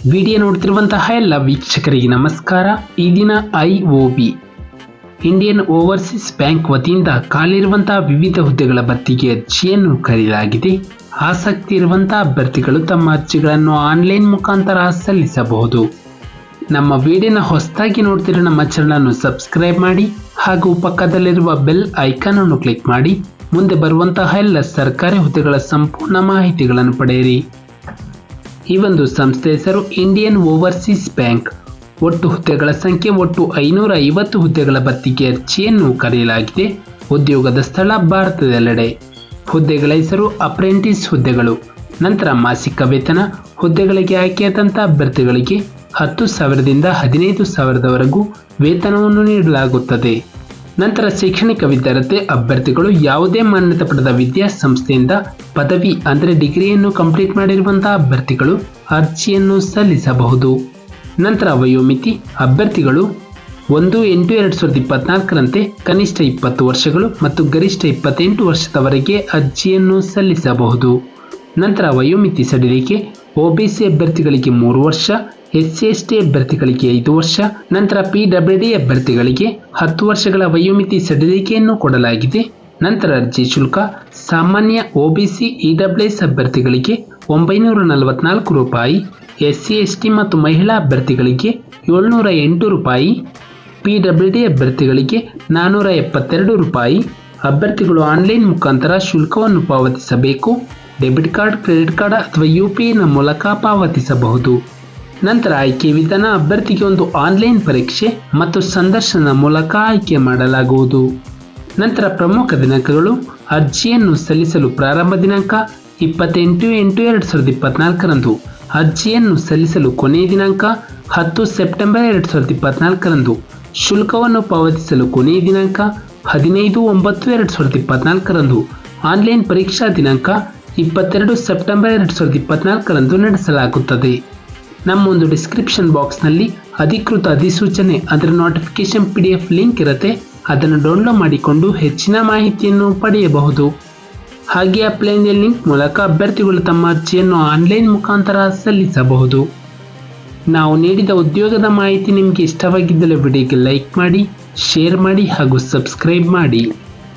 Video ನೋಡ್ತಿರುವಂತಹ ಎಲ್ಲ ವೀಕ್ಷಕರಿಗೆ ನಮಸ್ಕಾರ. ಈ ದಿನ IOB ಇಂಡಿಯನ್ ಓವರ್ಸೀಸ್ ಬ್ಯಾಂಕ್ ವತಿಯಿಂದ ಖಾಲಿರುವಂತಹ ವಿವಿಧ ಹುದ್ದೆಗಳ ಭರ್ತಿಗೆ ಅರ್ಜಿಯನ್ನು ಕರೆಯಲಾಗಿದೆ. ಆಸಕ್ತಿ ಇರುವಂತಹ ಅಭ್ಯರ್ಥಿಗಳು ತಮ್ಮ ಅರ್ಜಿಗಳನ್ನು ಆನ್ಲೈನ್ ಮುಖಾಂತರ ಸಲ್ಲಿಸಬಹುದು. ನಮ್ಮ ವಿಡಿಯೋನ ಹೊಸದಾಗಿ ನೋಡ್ತಿರೋ ನಮ್ಮ ಚಾನಲನ್ನು ಸಬ್ಸ್ಕ್ರೈಬ್ ಮಾಡಿ ಹಾಗೂ ಪಕ್ಕದಲ್ಲಿರುವ ಬೆಲ್ ಐಕಾನ್ ಅನ್ನು ಕ್ಲಿಕ್ ಮಾಡಿ ಮುಂದೆ ಬರುವಂತಹ ಎಲ್ಲ ಸರ್ಕಾರಿ ಹುದ್ದೆಗಳ ಸಂಪೂರ್ಣ ಮಾಹಿತಿಗಳನ್ನು ಪಡೆಯಿರಿ. ಈ ಒಂದು ಸಂಸ್ಥೆ ಹೆಸರು ಇಂಡಿಯನ್ ಓವರ್ಸೀಸ್ ಬ್ಯಾಂಕ್. ಒಟ್ಟು ಹುದ್ದೆಗಳ ಸಂಖ್ಯೆ ಒಟ್ಟು 550 ಹುದ್ದೆಗಳ ಭರ್ತಿಗೆ ಅರ್ಜಿಯನ್ನು ಕರೆಯಲಾಗಿದೆ. ಉದ್ಯೋಗದ ಸ್ಥಳ ಭಾರತದೆಲ್ಲೆಡೆ. ಹುದ್ದೆಗಳ ಹೆಸರು ಅಪ್ರೆಂಟಿಸ್ ಹುದ್ದೆಗಳು. ನಂತರ ಮಾಸಿಕ ವೇತನ ಹುದ್ದೆಗಳಿಗೆ ಆಯ್ಕೆಯಾದಂಥ ಅಭ್ಯರ್ಥಿಗಳಿಗೆ 10,000ದಿಂದ 15,000ದವರೆಗೂ ವೇತನವನ್ನು ನೀಡಲಾಗುತ್ತದೆ. ನಂತರ ಶೈಕ್ಷಣಿಕ ವಿದ್ಯಾರ್ಥಿ ಅಭ್ಯರ್ಥಿಗಳು ಯಾವುದೇ ಮಾನ್ಯತೆ ಪಡೆದ ವಿದ್ಯಾಸಂಸ್ಥೆಯಿಂದ ಪದವಿ ಅಂದರೆ ಡಿಗ್ರಿಯನ್ನು ಕಂಪ್ಲೀಟ್ ಮಾಡಿರುವಂತಹ ಅಭ್ಯರ್ಥಿಗಳು ಅರ್ಜಿಯನ್ನು ಸಲ್ಲಿಸಬಹುದು. ನಂತರ ವಯೋಮಿತಿ ಅಭ್ಯರ್ಥಿಗಳು 1/8/2024ರಂತೆ ಕನಿಷ್ಠ 20 ವರ್ಷಗಳು ಮತ್ತು ಗರಿಷ್ಠ 28 ವರ್ಷದವರೆಗೆ ಅರ್ಜಿಯನ್ನು ಸಲ್ಲಿಸಬಹುದು. ನಂತರ ವಯೋಮಿತಿ ಸಡಿಲಿಕೆ OBC ಅಭ್ಯರ್ಥಿಗಳಿಗೆ 3 ವರ್ಷ, SC/ST ಅಭ್ಯರ್ಥಿಗಳಿಗೆ 5 ವರ್ಷ, ನಂತರ PWD ಅಭ್ಯರ್ಥಿಗಳಿಗೆ 10 ವರ್ಷಗಳ ವಯೋಮಿತಿ ಸಡಿಲಿಕೆಯನ್ನು ಕೊಡಲಾಗಿದೆ. ನಂತರ ಅರ್ಜಿ ಶುಲ್ಕ ಸಾಮಾನ್ಯ OBC EWS ಅಭ್ಯರ್ಥಿಗಳಿಗೆ 944 ರೂಪಾಯಿ, SC/ST ಮತ್ತು ಮಹಿಳಾ ಅಭ್ಯರ್ಥಿಗಳಿಗೆ 708 ರೂಪಾಯಿ, PWD ಅಭ್ಯರ್ಥಿಗಳಿಗೆ 472 ರೂಪಾಯಿ. ಅಭ್ಯರ್ಥಿಗಳು ಆನ್ಲೈನ್ ಮುಖಾಂತರ ಶುಲ್ಕವನ್ನು ಪಾವತಿಸಬೇಕು. ಡೆಬಿಟ್ ಕಾರ್ಡ್, ಕ್ರೆಡಿಟ್ ಕಾರ್ಡ್ ಅಥವಾ UPI ಮೂಲಕ ಪಾವತಿಸಬಹುದು. ನಂತರ ಆಯ್ಕೆ ವಿಧಾನ ಅಭ್ಯರ್ಥಿಗೆ ಒಂದು ಆನ್ಲೈನ್ ಪರೀಕ್ಷೆ ಮತ್ತು ಸಂದರ್ಶನ ಮೂಲಕ ಆಯ್ಕೆ ಮಾಡಲಾಗುವುದು. ನಂತರ ಪ್ರಮುಖ ದಿನಾಂಕಗಳು ಅರ್ಜಿಯನ್ನು ಸಲ್ಲಿಸಲು ಪ್ರಾರಂಭ ದಿನಾಂಕ 28/8/2024ರಂದು. ಅರ್ಜಿಯನ್ನು ಸಲ್ಲಿಸಲು ಕೊನೆಯ ದಿನಾಂಕ 10 ಸೆಪ್ಟೆಂಬರ್ 2024ರಂದು. ಶುಲ್ಕವನ್ನು ಪಾವತಿಸಲು ಕೊನೆಯ ದಿನಾಂಕ 15/9/2024ರಂದು. ಆನ್ಲೈನ್ ಪರೀಕ್ಷಾ ದಿನಾಂಕ 22 ಸೆಪ್ಟೆಂಬರ್ 2024ರಂದು ನಡೆಸಲಾಗುತ್ತದೆ. ನಮ್ಮೊಂದು ಡಿಸ್ಕ್ರಿಪ್ಷನ್ ಬಾಕ್ಸ್ನಲ್ಲಿ ಅಧಿಕೃತ ಅಧಿಸೂಚನೆ ಅದರ ನೋಟಿಫಿಕೇಶನ್ PDF ಲಿಂಕ್ ಇರುತ್ತೆ. ಅದನ್ನು ಡೌನ್ಲೋಡ್ ಮಾಡಿಕೊಂಡು ಹೆಚ್ಚಿನ ಮಾಹಿತಿಯನ್ನು ಪಡೆಯಬಹುದು. ಹಾಗೆ ಅಪ್ಲೈ ಲಿಂಕ್ ಮೂಲಕ ಅಭ್ಯರ್ಥಿಗಳು ತಮ್ಮ ಅರ್ಜಿಯನ್ನು ಆನ್ಲೈನ್ ಮುಖಾಂತರ ಸಲ್ಲಿಸಬಹುದು. ನಾವು ನೀಡಿದ ಉದ್ಯೋಗದ ಮಾಹಿತಿ ನಿಮಗೆ ಇಷ್ಟವಾಗಿದ್ದಲ್ಲಿ ವಿಡಿಯೋಗೆ ಲೈಕ್ ಮಾಡಿ, ಶೇರ್ ಮಾಡಿ ಹಾಗೂ ಸಬ್ಸ್ಕ್ರೈಬ್ ಮಾಡಿ.